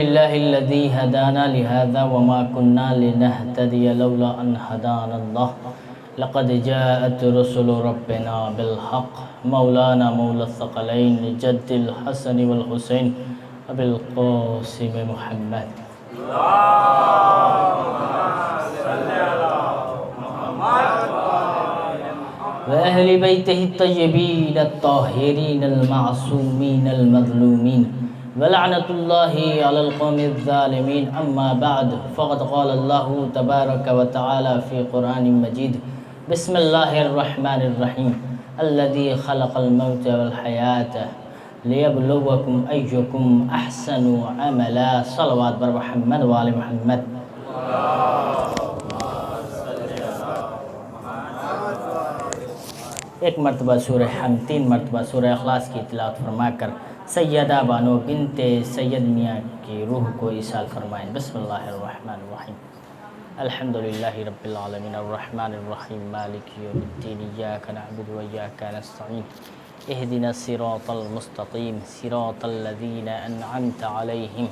لله الذي هدانا لهذا وما كنا لنهتدي لولا أن هدانا الله لقد جاءت رسل ربنا بالحق مولانا مولى الثقلين جد الحسن والحسين أبي القاسم محمد وأهل بيته الطيبين الطاهرين المعصومين المظلومين ولعنة الله على القوم الظالمين أما بعد فقد قال الله تبارك وتعالى في قرآن مجيد بسم الله الرحمن الرحيم الذي خلق الموت والحياة ليبلوكم أيكم أحسن عملا صلوات بر محمد وآل محمد. ایک مرتبہ سورہ حمد، 3 مرتبہ سورہ اخلاص کی تلاوت فرما کر سیدہ بانو بنت سید میاں کی روح کو ایصال فرمائیں. بسم اللہ الرحمن الرحیم. الحمدللہ رب العالمین الرحمن الرحیم مالک یوم الدین ایاک نعبد و ایاک نستعین اہدنا الصراط المستقیم صراط الذین انعمت علیہم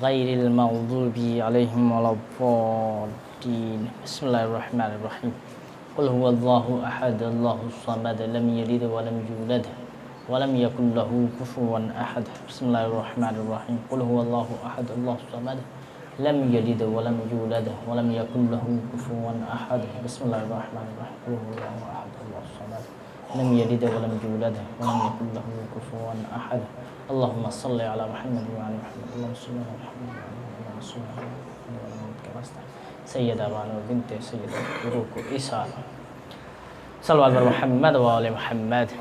غیر المغضوب علیہم ولا الضالین. بسم اللہ الرحمن الرحیم. قل هو اللہ احد اللہ الصمد لم یلد ولم یولد ولم یکن له کفوا احد. بسم اللہ الرحمن الرحیم. قل هو اللہ احد اللہ الصمد لم یلد ولم یولد ولم یکن له کفوا احد. بسم اللہ الرحمن الرحیم. قل هو اللہ احد اللہ الصمد لم یلد ولم یولد ولم یکن له کفوا احد. اللهم صل على محمد وعلى محمد. اللهم صل على محمد وعلى محمد. اللهم صل على محمد وعلى محمد. سیدہ بانو بنت سید روح کو ایصال. صلوات بر محمد وآل محمد.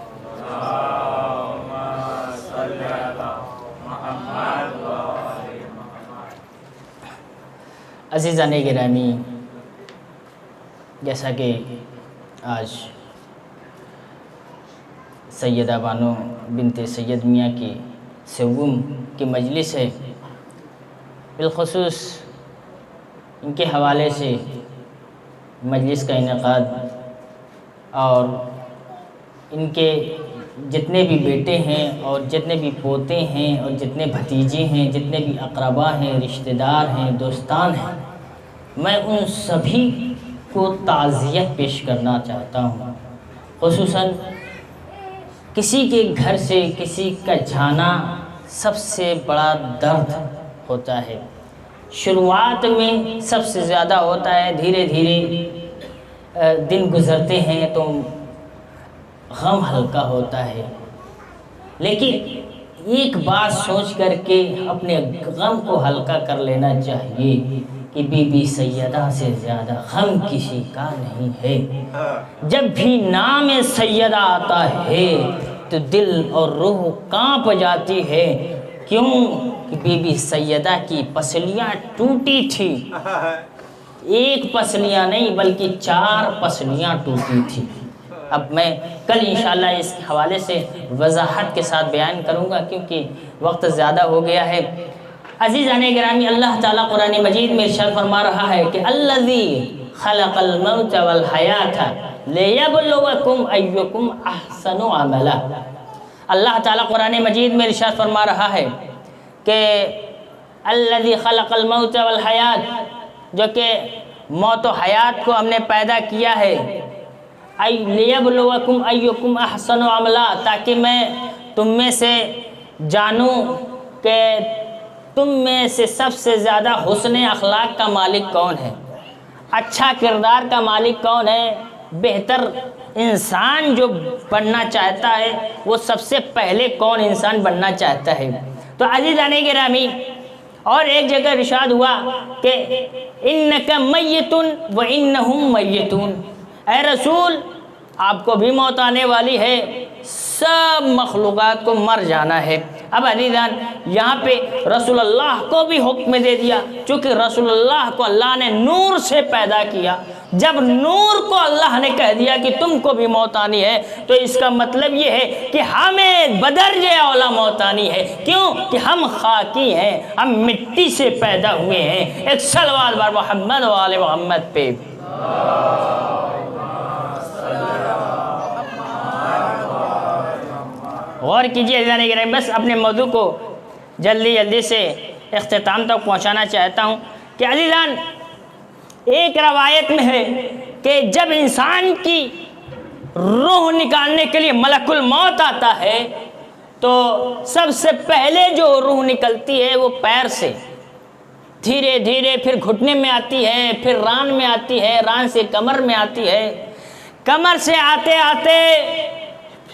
عزیزان گرامی، جیسا کہ آج سیدہ بانو بنت سید میاں کی سوم کی مجلس ہے، بالخصوص ان کے حوالے سے مجلس کا انعقاد اور ان کے جتنے بھی بیٹے ہیں اور جتنے بھی پوتے ہیں اور جتنے بھتیجے ہیں، جتنے بھی اقربا ہیں، رشتہ دار ہیں، دوستان ہیں، میں ان سبھی کو تعزیت پیش کرنا چاہتا ہوں. خصوصاً کسی کے گھر سے کسی کا جانا سب سے بڑا درد ہوتا ہے. شروعات میں سب سے زیادہ ہوتا ہے، دھیرے دھیرے دن گزرتے ہیں تو غم ہلکا ہوتا ہے. لیکن ایک بات سوچ کر کے اپنے غم کو ہلکا کر لینا چاہیے کہ بی بی سیدہ سے زیادہ غم کسی کا نہیں ہے. جب بھی نام سیدہ آتا ہے تو دل اور روح کانپ جاتی ہے. کیوں کہ بی بی سیدہ کی پسلیاں ٹوٹی تھی. ایک پسلیاں نہیں بلکہ 4 پسلیاں ٹوٹی تھی. اب میں کل انشاءاللہ اس کے حوالے سے وضاحت کے ساتھ بیان کروں گا کیونکہ وقت زیادہ ہو گیا ہے. عزیزان گرامی، اللہ تعالیٰ قرآن مجید میں ارشاد فرما رہا ہے کہ الذی خلق الموت والحیات لیبلوکم ایکم احسن عملا. اللہ تعالیٰ قرآن مجید میں ارشاد فرما رہا ہے کہ الذی خلق الموت والحیات، جو کہ موت و حیات کو ہم نے پیدا کیا ہے، لیبلوکم ایکم احسن عملا، تاکہ میں تم میں سے جانوں کہ تم میں سے سب سے زیادہ حسن اخلاق کا مالک کون ہے، اچھا کردار کا مالک کون ہے. بہتر انسان جو بننا چاہتا ہے وہ سب سے پہلے کون انسان بننا چاہتا ہے. تو عزیزان گرامی، اور ایک جگہ ارشاد ہوا کہ انک میت و انہم میتون، اے رسول آپ کو بھی موت آنے والی ہے، سب مخلوقات کو مر جانا ہے. اب عزیزان یہاں پہ رسول اللہ کو بھی حکم دے دیا، چونکہ رسول اللہ کو اللہ نے نور سے پیدا کیا. جب نور کو اللہ نے کہہ دیا کہ تم کو بھی موت آنی ہے تو اس کا مطلب یہ ہے کہ ہمیں بدرجہ اولا موت آنی ہے. کیوں کہ ہم خاکی ہیں، ہم مٹی سے پیدا ہوئے ہیں. ایک صلوات بر محمد و آل محمد پہ. غور کیجئے عزیزان گرامی، بس اپنے موضوع کو جلدی سے اختتام تک پہنچانا چاہتا ہوں کہ عزیزان، ایک روایت میں ہے کہ جب انسان کی روح نکالنے کے لیے ملک الموت آتا ہے تو سب سے پہلے جو روح نکلتی ہے وہ پیر سے، دھیرے دھیرے پھر گھٹنے میں آتی ہے، پھر ران میں آتی ہے، ران سے کمر میں آتی ہے، کمر سے آتے آتے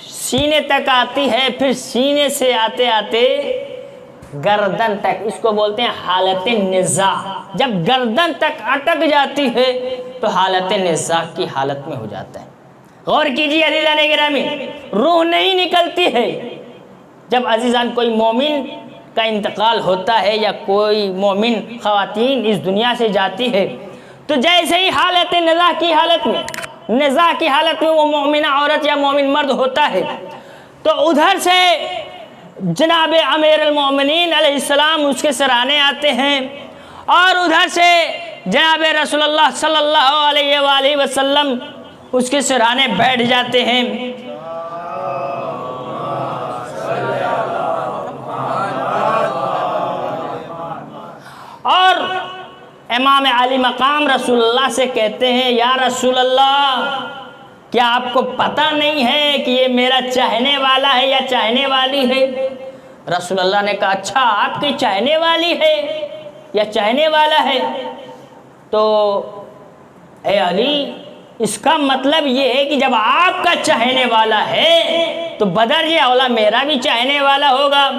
سینے تک آتی ہے، پھر سینے سے آتے آتے گردن تک، اس کو بولتے ہیں حالت نزاع۔ جب گردن تک اٹک جاتی ہے تو حالت نزاع کی حالت میں ہو جاتا ہے۔ غور کیجیے عزیزان گرامی، روح نہیں نکلتی ہے۔ جب عزیزان کوئی مومن کا انتقال ہوتا ہے یا کوئی مومن خواتین اس دنیا سے جاتی ہے تو جیسے ہی حالت نزاع کی حالت میں وہ مومنہ عورت یا مومن مرد ہوتا ہے تو ادھر سے جناب امیر المومنین علیہ السلام اس کے سرانے آتے ہیں اور ادھر سے جناب رسول اللہ صلی اللہ علیہ وآلہ وسلم اس کے سرانے بیٹھ جاتے ہیں۔ اور امام علی مقام رسول اللہ سے کہتے ہیں، یا رسول اللہ، کیا آپ کو پتہ نہیں ہے کہ یہ میرا چاہنے والا ہے یا چاہنے والی ہے؟ رسول اللہ نے کہا، اچھا آپ کی چاہنے والی ہے یا چاہنے والا ہے؟ تو اے علی، اس کا مطلب یہ ہے کہ جب آپ کا چاہنے والا ہے تو بدرجہ اولا میرا بھی چاہنے والا ہوگا۔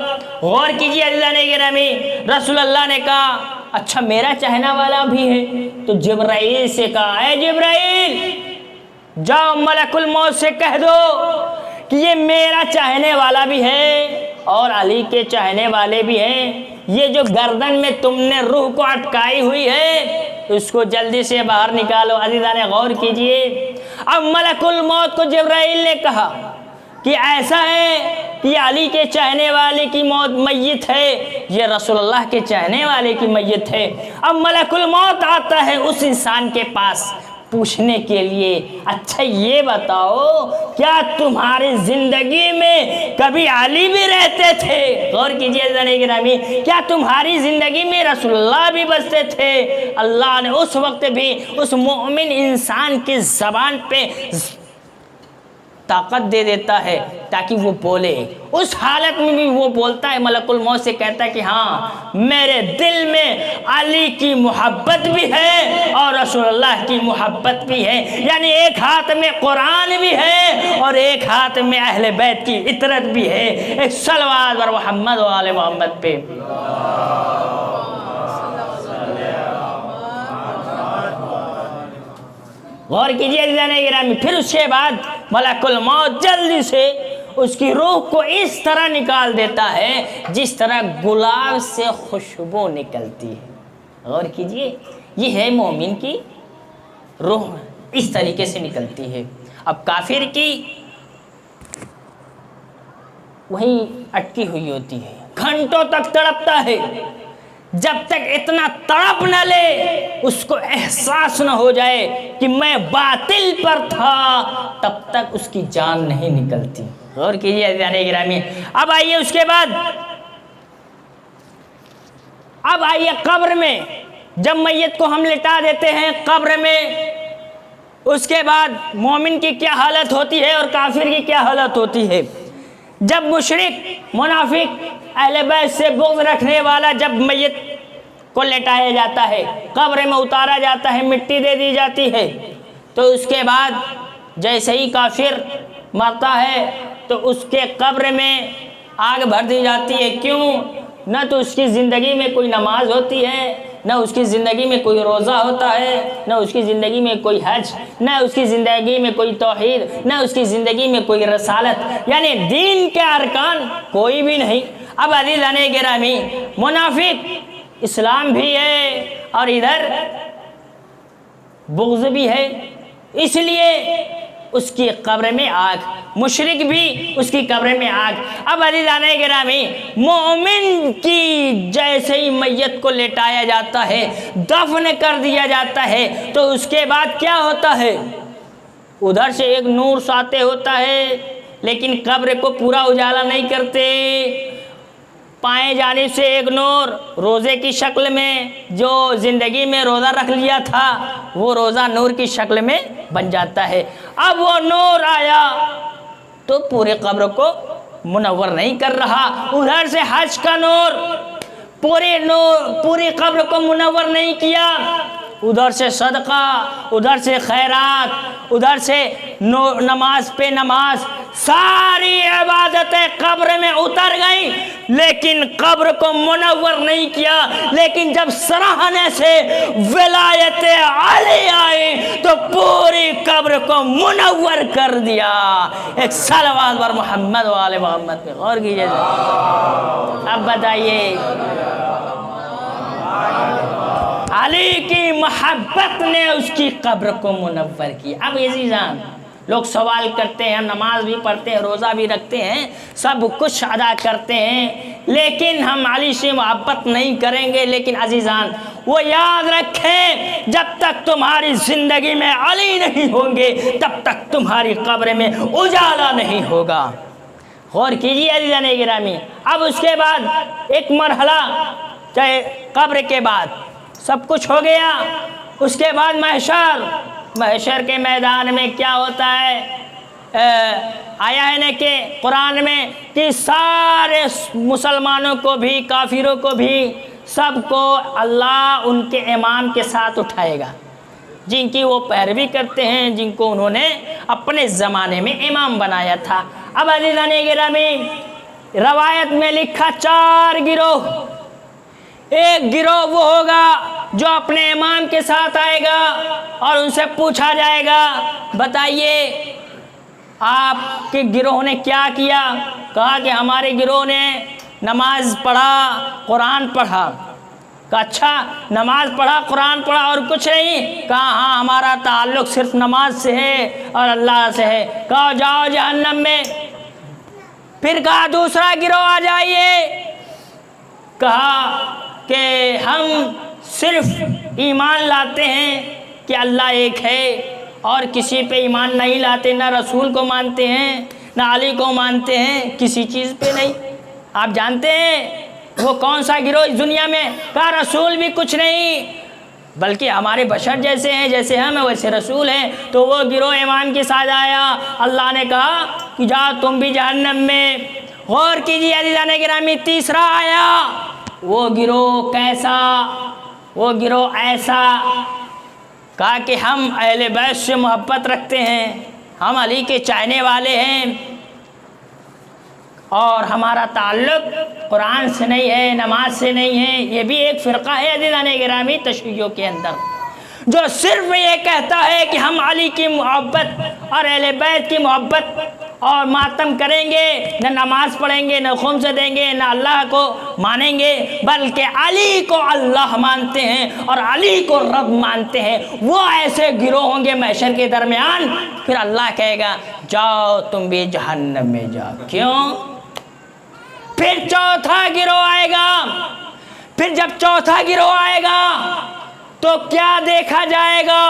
غور کیجیے عزیزان گرامی، رسول اللہ نے کہا اچھا میرا چاہنا والا بھی ہے؟ تو جبرائیل سے کہا، اے جبرائیل، جاؤ ملک الموت سے کہہ دو کہ یہ میرا چاہنے والا بھی ہے اور علی کے چاہنے والے بھی ہیں، یہ جو گردن میں تم نے روح کو اٹکائی ہوئی ہے اس کو جلدی سے باہر نکالو۔ عزیزان غور کیجئے، اب ملک الموت کو جبرائیل نے کہا کہ ایسا ہے کہ علی کے چاہنے والے کی موت میت ہے، یہ رسول اللہ کے چاہنے والے کی میت ہے۔ اب ملک الموت آتا ہے اس انسان کے پاس پوچھنے کے لیے، اچھا یہ بتاؤ کیا تمہاری زندگی میں کبھی علی بھی رہتے تھے؟ غور کیجئے عزیزان گرامی، کیا تمہاری زندگی میں رسول اللہ بھی بستے تھے؟ اللہ نے اس وقت بھی اس مومن انسان کی زبان پہ طاقت دے دیتا ہے تاکہ وہ بولے، اس حالت میں بھی وہ بولتا ہے، ملک الموت سے کہتا ہے کہ ہاں میرے دل میں علی کی محبت بھی ہے اور رسول اللہ کی محبت بھی ہے، یعنی ایک ہاتھ میں قرآن بھی ہے اور ایک ہاتھ میں اہل بیت کی عطرت بھی ہے۔ ایک صلوات بر محمد و آل محمد پہ۔ غور کیجئے عزیزان گرامی، پھر اس کے بعد ملک الموت جلدی سے اس کی روح کو اس طرح نکال دیتا ہے جس طرح گلاب سے خوشبو نکلتی ہے۔ غور کیجئے، یہ ہے مومن کی روح، اس طریقے سے نکلتی ہے۔ اب کافر کی وہی اٹکی ہوئی ہوتی ہے، گھنٹوں تک تڑپتا ہے، جب تک اتنا تڑپ نہ لے، اس کو احساس نہ ہو جائے کہ میں باطل پر تھا، تب تک اس کی جان نہیں نکلتی۔ غور کیجیے عزیزان گرامی، اب آئیے اس کے بعد، اب آئیے قبر میں، جب میت کو ہم لٹا دیتے ہیں قبر میں، اس کے بعد مومن کی کیا حالت ہوتی ہے اور کافر کی کیا حالت ہوتی ہے؟ جب مشرک، منافق، اہل بیت سے بغض رکھنے والا جب میت کو لٹایا جاتا ہے، قبر میں اتارا جاتا ہے، مٹی دے دی جاتی ہے، تو اس کے بعد جیسے ہی کافر مرتا ہے تو اس کے قبر میں آگ بھر دی جاتی ہے۔ کیوں؟ نہ تو اس کی زندگی میں کوئی نماز ہوتی ہے، نہ اس کی زندگی میں کوئی روزہ ہوتا ہے، نہ اس کی زندگی میں کوئی حج، نہ اس کی زندگی میں کوئی توحید، نہ اس کی زندگی میں کوئی رسالت، یعنی دین کے ارکان کوئی بھی نہیں۔ اب عزیزان گرامی، منافق اسلام بھی ہے اور ادھر بغض بھی ہے، اس لیے اس کی قبر میں آگ، مشرک بھی اس کی قبر میں آگ۔ اب عزیزان گرامی، مومن کی جیسے ہی میت کو لٹایا جاتا ہے، دفن کر دیا جاتا ہے، تو اس کے بعد کیا ہوتا ہے؟ ادھر سے ایک نور ساطع ہوتا ہے، لیکن قبر کو پورا اجالا نہیں کرتے، پائیں جانب سے ایک نور روزے کی شکل میں، جو زندگی میں روزہ رکھ لیا تھا وہ روزہ نور کی شکل میں بن جاتا ہے۔ اب وہ نور آیا تو پورے قبر کو منور نہیں کر رہا، ادھر سے حج کا نور پوری قبر کو منور نہیں کیا، ادھر سے صدقہ، ادھر سے خیرات، ادھر سے نماز پہ نماز، ساری عبادتیں قبر میں اتر گئی لیکن قبر کو منور نہیں کیا۔ لیکن جب سراہنے سے ولایت علی آئی تو پوری قبر کو منور کر دیا۔ ایک صلوات بر محمد و آل محمد پہ غور کیجیے۔ اب بتائیے، علی کی محبت نے اس کی قبر کو منور کی۔ اب عزیزان، لوگ سوال کرتے ہیں، ہم نماز بھی پڑھتے ہیں، روزہ بھی رکھتے ہیں، سب کچھ ادا کرتے ہیں، لیکن ہم علی سے محبت نہیں کریں گے۔ لیکن عزیزان، وہ یاد رکھیں، جب تک تمہاری زندگی میں علی نہیں ہوں گے تب تک تمہاری قبر میں اجالا نہیں ہوگا۔ غور کیجیے عزیزان گرامی۔ اب اس کے بعد ایک مرحلہ، چاہے قبر کے بعد سب کچھ ہو گیا، اس کے بعد محشر کے میدان میں کیا ہوتا ہے؟ آیا ہے نا کہ قرآن میں کہ سارے مسلمانوں کو بھی، کافروں کو بھی، سب کو اللہ ان کے امام کے ساتھ اٹھائے گا، جن کی وہ پیروی کرتے ہیں، جن کو انہوں نے اپنے زمانے میں امام بنایا تھا۔ اب عزیزان گرامی، روایت میں لکھا 4 گروہ۔ ایک گروہ وہ ہوگا جو اپنے امام کے ساتھ آئے گا اور ان سے پوچھا جائے گا، بتائیے آپ کے گروہ نے کیا کیا؟ کہا کہ ہمارے گروہ نے نماز پڑھا، قرآن پڑھا۔ کہا اچھا، نماز پڑھا، قرآن پڑھا اور کچھ نہیں؟ کہا ہاں، ہمارا تعلق صرف نماز سے ہے اور اللہ سے ہے۔ کہا جاؤ جہنم میں۔ پھر کہا دوسرا گروہ آ جائیے۔ کہا کہ ہم صرف ایمان لاتے ہیں کہ اللہ ایک ہے اور کسی پہ ایمان نہیں لاتے، نہ رسول کو مانتے ہیں نہ علی کو مانتے ہیں، کسی چیز پہ نہیں۔ آپ جانتے ہیں وہ کون سا گروہ اس دنیا میں؟ کہا رسول بھی کچھ نہیں، بلکہ ہمارے بشر جیسے ہیں، جیسے ہم ہیں ویسے رسول ہیں۔ تو وہ گروہ امام کے ساتھ آیا، اللہ نے کہا کہ جاؤ تم بھی جہنم میں۔ غور کیجیے عزیزان گرامی، تیسرا آیا، وہ گروہ کیسا؟ وہ گروہ ایسا، کہا کہ ہم اہل بیت سے محبت رکھتے ہیں، ہم علی کے چاہنے والے ہیں اور ہمارا تعلق قرآن سے نہیں ہے، نماز سے نہیں ہے۔ یہ بھی ایک فرقہ ہے عزیزان گرامی تشیعوں کے اندر، جو صرف یہ کہتا ہے کہ ہم علی کی محبت اور اہل بیت کی محبت اور ماتم کریں گے، نہ نماز پڑھیں گے، نہ خمس دیں گے، نہ اللہ کو مانیں گے، بلکہ علی کو اللہ مانتے ہیں اور علی کو رب مانتے ہیں۔ وہ ایسے گروہ ہوں گے محشر کے درمیان، پھر اللہ کہے گا جاؤ تم بھی جہنم میں جاؤ۔ کیوں؟ پھر چوتھا گروہ آئے گا۔ پھر جب چوتھا گروہ آئے گا تو کیا دیکھا جائے گا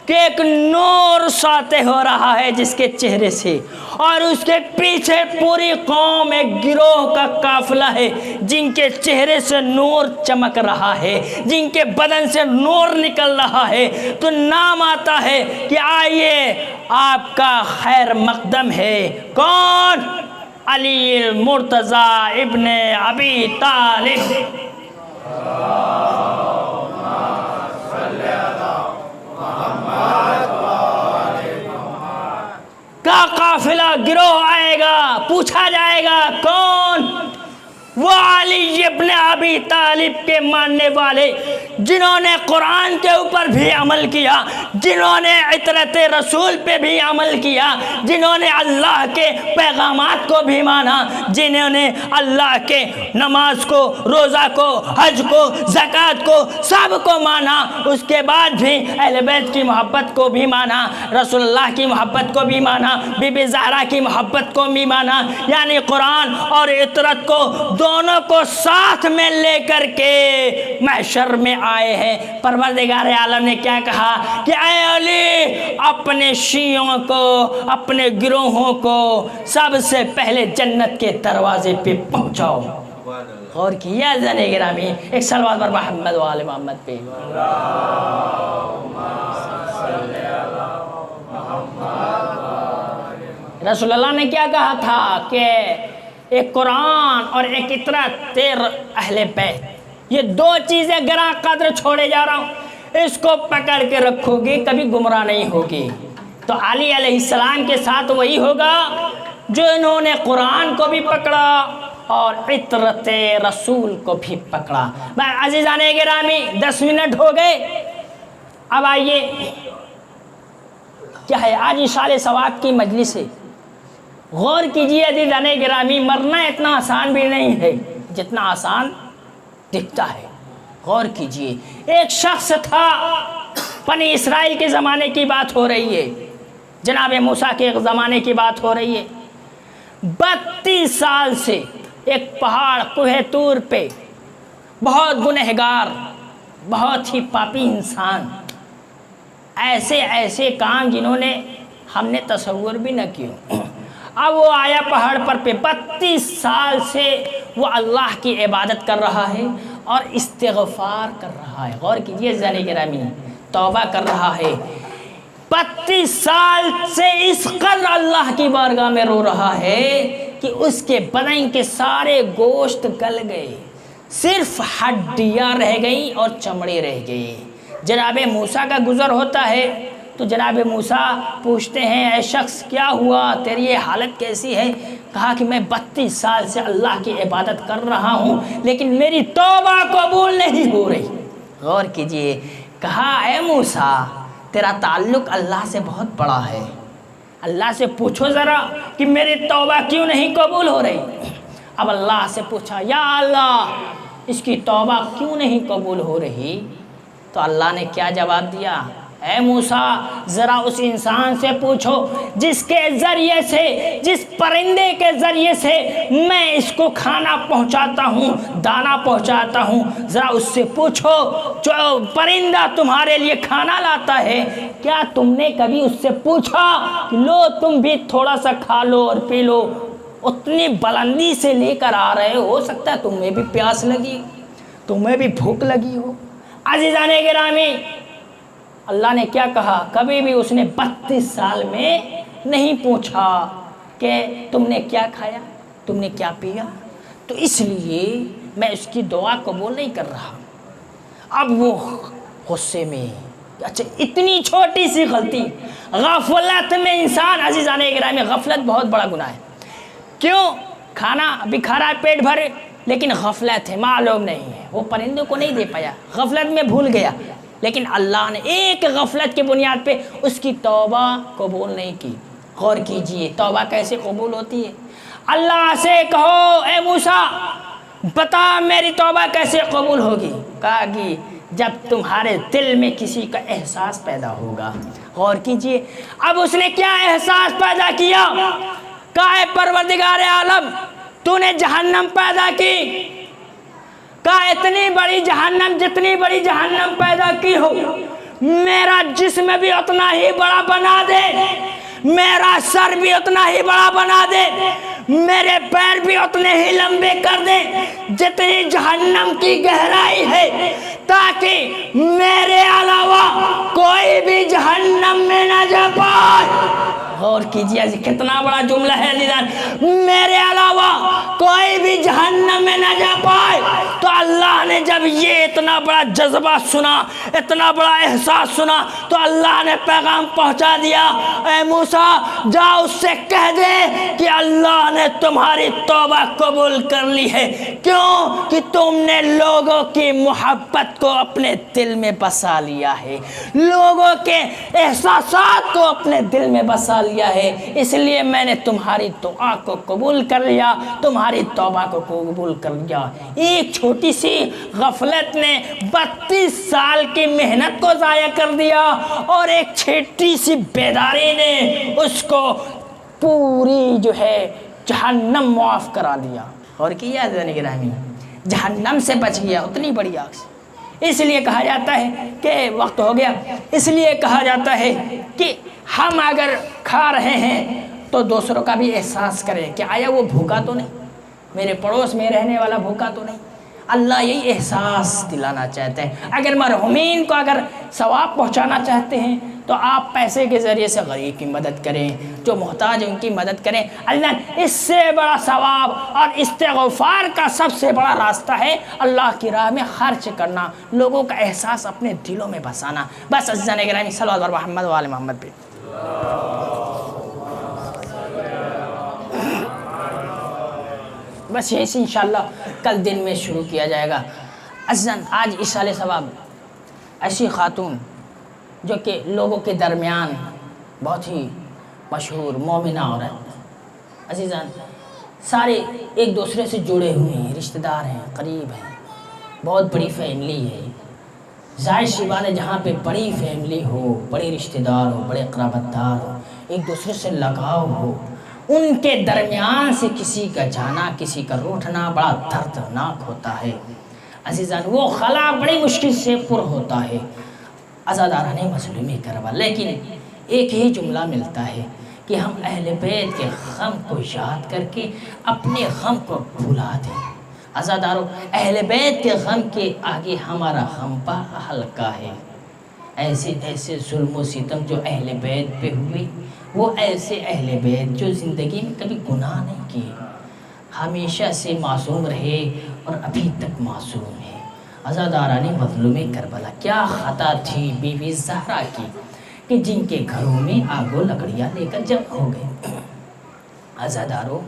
کہ ایک نور ساطع ہو رہا ہے جس کے چہرے سے، اور اس کے پیچھے پوری قوم ایک گروہ کا قافلہ ہے جن کے چہرے سے نور چمک رہا ہے، جن کے بدن سے نور نکل رہا ہے۔ تو نام آتا ہے کہ آئیے آپ کا خیر مقدم ہے۔ کون؟ علی المرتضی ابن ابی طالب کا قافلہ گروہ آئے گا، پوچھا جائے گا کون؟ وہ علی ابن ابی طالب کے ماننے والے، جنہوں نے قرآن کے اوپر بھی عمل کیا، جنہوں نے عطرت رسول پہ بھی عمل کیا، جنہوں نے اللہ کے پیغامات کو بھی مانا، جنہوں نے اللہ کے نماز کو، روزہ کو، حج کو، زکوٰۃ کو، سب کو مانا، اس کے بعد بھی اہل بیت کی محبت کو بھی مانا، رسول اللہ کی محبت کو بھی مانا، بی بی زہرا کی محبت کو بھی مانا، یعنی قرآن اور عطرت کو دونوں کو ساتھ میں لے کر کے محشر میں آئے ہیں۔ پروردگار عالم نے کیا کہا کہ اے علی، اپنے شیعوں کو، اپنے گروہوں کو سب سے پہلے جنت کے دروازے پہ پہنچاؤ۔ غور کیا زن گرامی، ایک صلوات پر محمد و آل محمد پہ۔ رسول اللہ نے کیا کہا تھا کہ ایک قرآن اور ایک اطرت اہل بیت، یہ دو چیزیں گراں قدر چھوڑے جا رہا ہوں، اس کو پکڑ کے رکھو گی کبھی گمراہ نہیں ہوگی۔ تو علی علیہ السلام کے ساتھ وہی ہوگا جو انہوں نے قرآن کو بھی پکڑا اور عطرت رسول کو بھی پکڑا۔ عزیزان گرامی 10 منٹ ہو گئے، اب آئیے کیا ہے آج اشارے ثواب کی مجلس ہے۔ غور کیجئے عزیزان گرامی، مرنا اتنا آسان بھی نہیں ہے جتنا آسان دکھتا ہے۔ غور کیجئے، ایک شخص تھا، بنی اسرائیل کے زمانے کی بات ہو رہی ہے، جناب موسیٰ کے زمانے کی بات ہو رہی ہے۔ 32 سال سے ایک پہاڑ کوہ طور پہ بہت گنہگار، بہت ہی پاپی انسان، ایسے کام جنہوں نے ہم نے تصور بھی نہ کیا، اب وہ آیا پہاڑ پر 32 سال سے وہ اللہ کی عبادت کر رہا ہے اور استغفار کر رہا ہے۔ غور کیجئے زن گرامی، توبہ کر رہا ہے، 32 سال سے اس قدر اللہ کی بارگاہ میں رو رہا ہے کہ اس کے بدن کے سارے گوشت گل گئے، صرف ہڈیاں رہ گئی اور چمڑے رہ گئے۔ جناب موسیٰ کا گزر ہوتا ہے تو جناب موسیٰ پوچھتے ہیں اے شخص کیا ہوا، تیری یہ حالت کیسی ہے؟ کہا کہ میں 32 سال سے اللہ کی عبادت کر رہا ہوں لیکن میری توبہ قبول نہیں ہو رہی۔ غور کیجئے، کہا اے موسیٰ تیرا تعلق اللہ سے بہت بڑا ہے، اللہ سے پوچھو ذرا کہ میری توبہ کیوں نہیں قبول ہو رہی۔ اب اللہ سے پوچھا یا اللہ اس کی توبہ کیوں نہیں قبول ہو رہی؟ تو اللہ نے کیا جواب دیا؟ اے موسیٰ ذرا اس انسان سے پوچھو جس کے ذریعے سے، جس پرندے کے ذریعے سے میں اس کو کھانا پہنچاتا ہوں، دانا پہنچاتا ہوں، ذرا اس سے پوچھو جو پرندہ تمہارے لیے کھانا لاتا ہے، کیا تم نے کبھی اس سے پوچھا کہ لو تم بھی تھوڑا سا کھا لو اور پی لو؟ اتنی بلندی سے لے کر آ رہے ہو سکتا ہے تمہیں بھی پیاس لگی، تمہیں بھی بھوک لگی ہو۔ عزیزان گرامی، اللہ نے کیا کہا؟ کبھی بھی اس نے 32 سال میں نہیں پوچھا کہ تم نے کیا کھایا، تم نے کیا پیا، تو اس لیے میں اس کی دعا قبول نہیں کر رہا۔ اب وہ غصے میں، اچھا اتنی چھوٹی سی غلطی، غفلت میں انسان، عزیزان گرامی غفلت بہت بڑا گناہ ہے۔ کیوں؟ کھانا بھی کھا رہا ہے پیٹ بھر لیکن غفلت ہے، معلوم نہیں ہے، وہ پرندوں کو نہیں دے پایا، غفلت میں بھول گیا، لیکن اللہ نے ایک غفلت کی بنیاد پہ اس کی توبہ قبول نہیں کی۔ غور کیجئے توبہ کیسے قبول ہوتی ہے؟ اللہ سے کہو اے موسیٰ بتا میری توبہ کیسے قبول ہوگی؟ کہا کہ جب تمہارے دل میں کسی کا احساس پیدا ہوگا۔ غور کیجئے، اب اس نے کیا احساس پیدا کیا؟ کہا اے پروردگار عالم تو نے جہنم پیدا کی، کہا اتنی بڑی جہنم، جتنی بڑی جہنم پیدا کی ہو میرا جسم بھی اتنا ہی بڑا بنا دے، میرا سر بھی اتنا ہی بڑا بنا دے، میرے پیر بھی اتنے ہی لمبے کر دے جتنی جہنم کی گہرائی ہے، تاکہ میرے علاوہ کوئی بھی جہنم میں نہ جا پائے۔ غور کیجئے کتنا بڑا جملہ ہے عزیزان، میرے علاوہ کوئی بھی جہنم میں نہ جا پائے۔ تو اللہ نے جب یہ اتنا بڑا جذبہ سنا، اتنا بڑا احساس سنا، تو اللہ نے پیغام پہنچا دیا اے موسیٰ جا اس سے کہہ دے کہ اللہ نے تمہاری توبہ قبول کر لی ہے۔ کیوں؟ کہ تم نے لوگوں کی محبت کو اپنے دل میں بسا لیا ہے، لوگوں کے احساسات کو اپنے دل میں بسا لیا ہے، اس لیے میں نے تمہاری دعا کو قبول کر لیا، تمہاری توبہ کو قبول کر لیا۔ ایک چھوٹی سی غفلت نے 32 سال کی محنت کو ضائع کر دیا اور ایک چھوٹی سی بیداری نے اس کو پوری جو ہے جہنم معاف کرا دیا۔ اور کیا عزیزان گرامی جہنم سے بچ گیا اتنی بڑی آگ سے۔ اس لیے کہا جاتا ہے کہ وقت ہو گیا، اس لیے کہا جاتا ہے کہ ہم اگر کھا رہے ہیں تو دوسروں کا بھی احساس کریں کہ آیا وہ بھوکا تو نہیں، میرے پڑوس میں رہنے والا بھوکا تو نہیں. اللہ یہی احساس دلانا چاہتے ہیں. اگر مرحومین کو اگر ثواب پہنچانا چاہتے ہیں تو آپ پیسے کے ذریعے سے غریب کی مدد کریں, جو محتاج ہے ان کی مدد کریں. اللہ اس سے بڑا ثواب اور استغفار کا سب سے بڑا راستہ ہے اللہ کی راہ میں خرچ کرنا, لوگوں کا احساس اپنے دلوں میں بسانا. بس عزیزان گرامی صلی اللہ علیہ محمد و آل محمد پہ. بس یہی سے انشاءاللہ کل دن میں شروع کیا جائے گا. عزیزان آج ایصال ثواب ایسی خاتون جو کہ لوگوں کے درمیان بہت ہی مشہور مومنہ عورت. عزیزان سارے ایک دوسرے سے جڑے ہوئے ہیں, رشتہ دار ہیں, قریب ہیں, بہت بڑی فیملی ہے. ظاہر سی بات ہے جہاں پہ بڑی فیملی ہو, بڑے رشتہ دار ہو, بڑے قرابت دار ہو, ایک دوسرے سے لگاؤ ہو, ان کے درمیان سے کسی کا جانا, کسی کا روٹھنا بڑا دردناک ہوتا ہے. عزیزان وہ خلا بڑی مشکل سے پر ہوتا ہے. عزاداران مظلوم کربلا, لیکن ایک ہی جملہ ملتا ہے کہ ہم اہل بیت کے غم کو یاد کر کے اپنے غم کو بھلا دیں. عزاداروں اہل بیت کے غم کے آگے ہمارا غم بڑا ہلکا ہے. ایسے ظلم و ستم جو اہل بیت پہ ہوئے, وہ ایسے اہل بیت جو زندگی میں کبھی گناہ نہیں کیے, ہمیشہ سے معصوم رہے اور ابھی تک معصوم ہے. عزاداران مظلوم کربلا کیا خطا تھی بی بی زہرا کی کہ جن کے گھروں میں آگ و لکڑیاں لے کر جمع ہو گئے. عزاداروں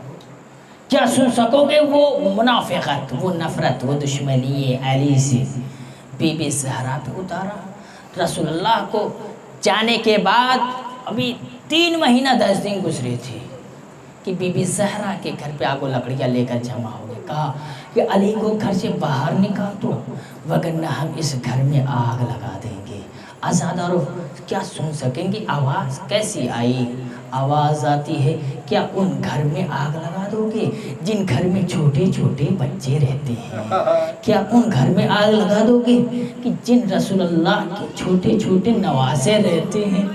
کیا سن سکو گے وہ منافقت, وہ نفرت, وہ دشمنی علی سے بی بی زہرا پہ اتارا. رسول اللہ کو جانے کے بعد ابھی 3 مہینہ 10 دن گزرے تھے کہ بی بی زہرا کے گھر پہ آگ و لکڑیاں لے کر جمع ہو گئے. کہا کہ علی کو گھر سے باہر نکال دو وگرنہ ہم اس گھر میں آگ لگا دیں گے. عزاداروں کیا سن سکیں گے آواز کیسی آئی؟ آواز آتی ہے کیا ان گھر میں آگ لگا دو گے جن گھر میں چھوٹے چھوٹے بچے رہتے ہیں؟ کیا ان گھر میں آگ لگا دو گے کہ جن رسول اللہ کے چھوٹے چھوٹے نوازے رہتے ہیں,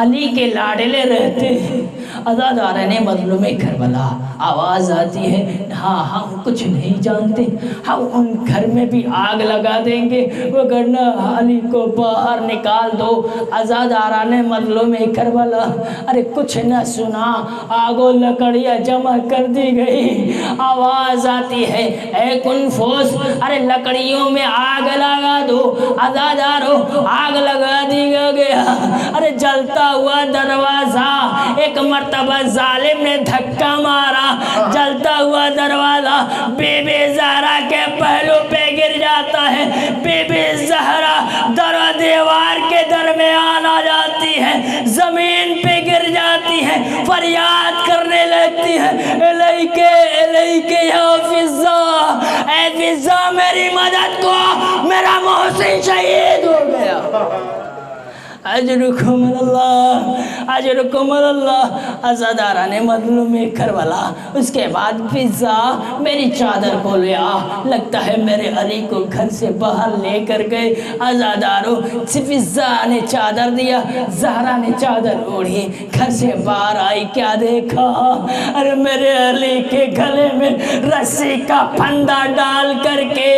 علی کے لاڈلے رہتے ہیں؟ عزاداران مظلوم کربلا آواز آتی ہے ہاں ہم کچھ نہیں جانتے, ہم ان گھر میں بھی آگ لگا دیں گے وگرنہ علی کو باہر نکال دو. عزاداران مظلوم کربلا ارے کچھ نہ سنا, آگ و لکڑیاں جمع کر دی گئی. آواز آتی ہے اے کنفوس ارے لکڑیوں میں آگ لگا دو. عزاداروں آگ لگا دی گیا. ارے جلتا ہوا دروازہ ایک مرتبہ ظالم نے دھکا مارا, جلتا ہوا دروازہ بی بی زہرا کے پہلو پہ گر جاتا ہے. بی بی زہرا در و دیوار کے درمیان آ جاتی ہے, زمین پہ گر جاتی ہے, فریاد کرنے لگتی ہے الیکے الیکے یا فضا, اے فضا میری مدد کو, میرا محسن شہید ہو گیا. اجرکم اللہ اجرکم اللہ. عزاداران مظلوم کربلا اس کے بعد فضا میری چادر کو لے آ, لگتا ہے میرے علی کو گھر سے باہر لے کر گئے. عزاداروں فضا نے چادر دیا, زہرا نے چادر اوڑھی, گھر سے باہر آئی, کیا دیکھا ارے میرے علی کے گلے میں رسی کا پھندا ڈال کر کے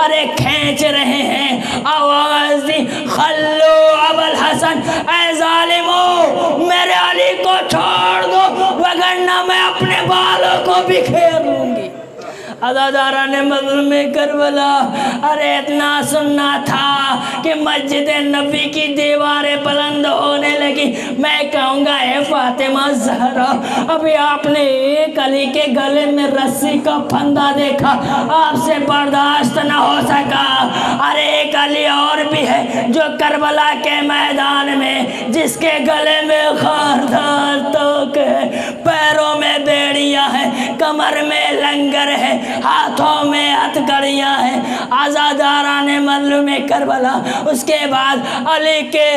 ارے کھینچ رہے ہیں. آواز دی خلو ابل حسن, اے ظالمو میرے علی کو چھوڑ دو وگرنہ میں اپنے بالوں کو بکھیر لوں گی. عزاداران مظلوم کربلا ارے اتنا سننا تھا کہ مسجد نبی کی دیواریں بلند ہونے لگی. میں کہوں گا اے فاطمہ زہرا ابھی آپ نے ایک علی کے گلے میں رسی کا پھندا دیکھا, آپ سے برداشت نہ ہو سکا. ارے ایک علی اور بھی ہے جو کربلا کے میدان میں, جس کے گلے میں خاردار توک ہے, پیروں میں بیڑیاں ہیں, کمر میں لنگر ہے, ہاتھوں میں ہتھکڑیاں ہیں. عزاداران مظلوم کربلا اس کے بعد علی کے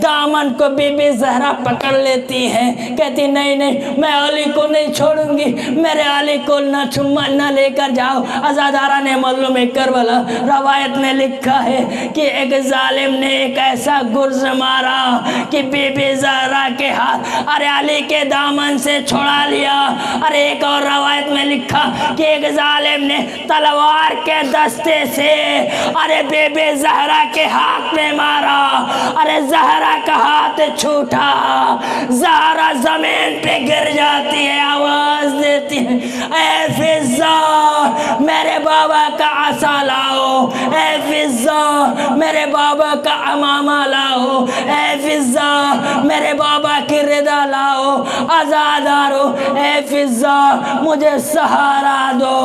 دامن کو بی بی زہرا پکڑ لیتی ہے, کہتی نہیں نہیں میں علی کو نہیں چھوڑوں گی, میرے علی کو نہ لے کر جاؤ. عزاداران مظلوم کربلا روایت میں لکھا ہے کہ ایک ظالم نے ایک ایسا گرز مارا کہ بی بی زہرا کے ہاتھ ارے علی کے دامن سے چھڑا لیا. ارے ایک اور روایت روایت میں لکھا کہ ایک ظالم نے تلوار کے دستے سے ارے بے بے زہرا کے ہاتھ میں مارا، ارے زہرا کا ہاتھ چھوٹا، زہرا زمین پہ گر جاتی ہے، آواز دیتی ہے اے فضہ میرے بابا کا عصا لاؤ، اے فضہ میرے بابا کا امامہ لاؤ، اے فضہ میرے بابا کی رضا لاؤ، آزادارو اے فضہ مجھے سہارا دو،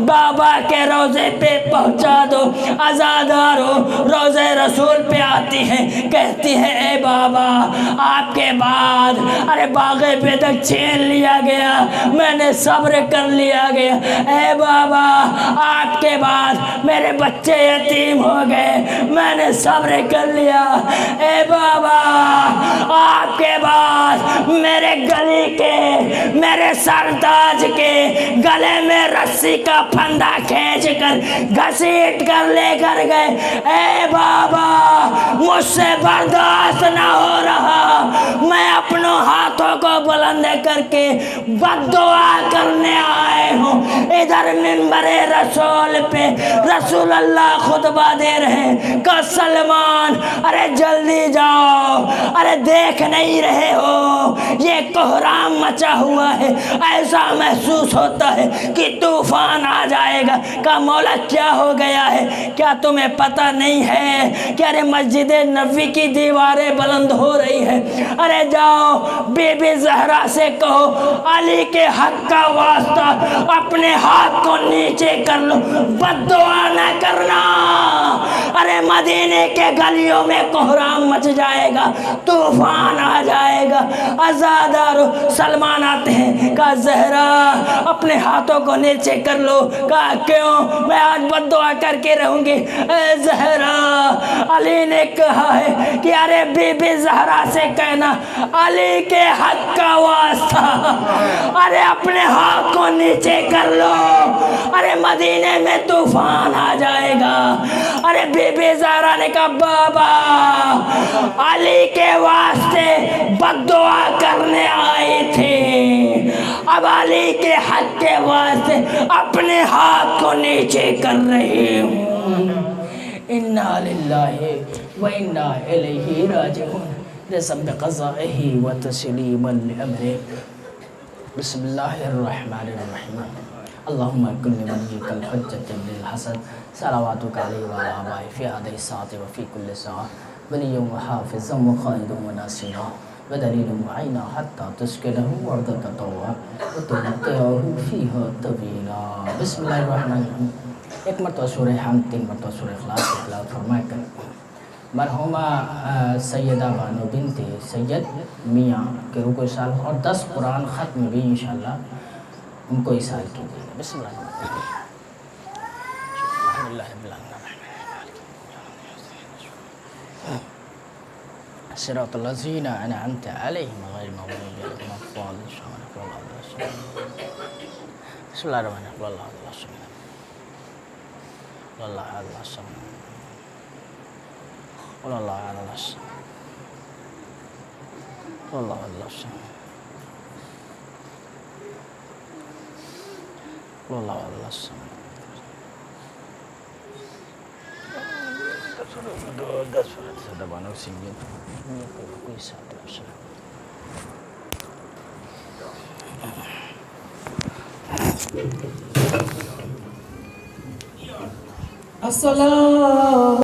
بابا کے روزے پہ پہنچا دو۔ آزادارو روزے رسول پہ آتی ہے، کہتی ہے اے بابا آپ کے بعد ارے باغ بیدک چھین لیا گیا، میں نے صبر کر لیا گیا، اے بابا آپ کے بعد میرے بچے یتیم ہو گئے، میں نے صبر کر لیا، اے بابا آپ کے بعد میرے گلی کے میرے سرتاج کے گلے میں رسی کا پھندا کھینچ کر گھسیٹ کر لے کر گئے، اے بابا مجھ سے برداشت نہ ہو رہا، میں اپنوں ہاتھوں کو بلند کر کے بد دعا کرنے آئے ہوں۔ ادھر منبر رسول پہ رسول اللہ خطبہ دے رہے ہیں کہ سلمان ارے جلدی جاؤ، ارے دیکھ نہیں رہے ہو یہ کوہرام مچا ہوا ہے، ایسا محسوس ہوتا ہے کہ طوفان آ جائے گا۔ کہ مولا کیا ہو گیا ہے، کیا تمہیں پتہ نہیں ہے کہ ارے مسجد نبوی کی دیواریں بلند ہو رہی ہے، ارے جاؤ بی بی زہرا سے کہو علی کے حق کا واسطہ اپنے ہاتھ کو نیچے کر لو، بد دعا نہ کرنا، ارے مدینے کے گلیوں میں کوہرام مچ جائے گا، طوفان آ جائے گا۔ آزادارو سلمان آتے ہیں، کہا زہرا اپنے ہاتھوں کو نیچے کر لو، کہا کیوں میں آج بد دعا کر کے رہوں گی، اے زہرا علی نے کہا ہے کہ ارے بی بی زہرا سے کہنا علی کے حق کا واسطہ ارے اپنے ہاتھ کو نیچے کر لو، ارے مدینے میں طوفان آ جائے گا۔ ارے بی بی زہرا نے کہا بابا علی کے واسطے بد دعا کرنے آئی تھی، اب علی کے حق کے واسطے اپنے ہاتھ کو نیچے کر رہی ہوں۔ انا للہ و انا الیہ راجعون، رضا بقضائہ و تسلیما لامرہ۔ بسم اللہ الرحمن الرحیم۔ اللہم کل ولیک الحجۃ ابن الحسن صلواتک علیہ وعلی آبائہ فی هذه الساعة وفی کل ساعة، ولی و حافظا و قائد و ناصرا و دلیل معینا حتی تسکنہ ارضک طوعا و تمتعہ فیہا طویلا۔ بسم اللہ الرحمن الرحیم۔ ایک مرتبہ سورہ حمد، 3 مرتبہ سورہ اخلاص کی تلاوت فرما کر مرحومہ سیدہ بانو بنت سید میاں کے رکوع ارسال اور 10 قرآن ختم بھی انشاءاللہ ان کو ارسال کیجیے گا۔ بسم اللہ الرحمن الرحیم۔ صراط الذین انعمت علیہم غیر المغضوب علیہم ولا الضالین۔ بسم اللہ الرحمن الرحیم۔ اللہ اللہ اللہ اللہ اللہ السلام